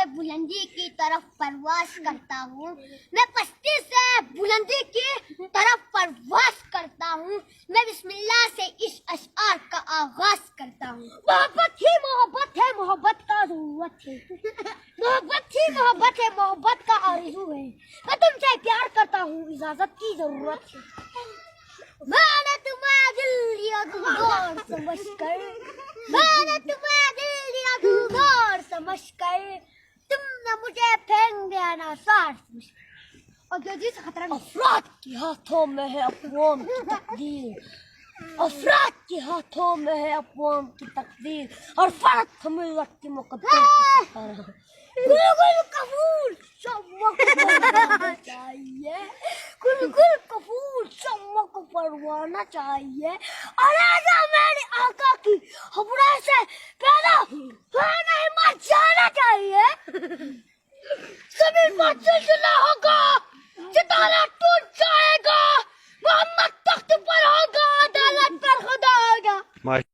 بلندی کی طرف پرواز کرتا ہوں، میں پستی سے بلندی کی طرف پرواز کرتا ہوں، میں بسم اللہ سے اس اشعار کا آغاز کرتا ہوں۔ محبت ہی محبت ہے، محبت کا ضرورت ہے، محبت ہی محبت ہے، محبت کا آرزو ہے، میں تم سے پیار کرتا ہوں، اجازت کی ضرورت ہے۔ میں نے تمہیں دل دیا دلدار سمجھ کر، میں نے تمہیں دل دیا دلدار سمجھ کر، تم نے مجھے پھینک دیا ناصار سمجھ کر۔ اور جلدی سے خطرہ افراد کے ہاتھوں میں ہے اقوام کی تقدیر، افراد کے ہاتھوں میں ہے اقوام کی تقدیر، اور فرد ملت کی مقدر کی ستارہ۔ گل گل کپور شمع کو پروانا چاہیے، گل گل کپور شمع کو پروانا چاہیے، اور ایسا میرے آقا کی ہمراہ سے پیدا ہونا ہی مر جانا چاہیے۔ زمین پر زلزلہ ہوگا، ستارہ ٹوٹ جائے گا، محمد تخت پر ہوگا، عدالت پر خدا ہوگا۔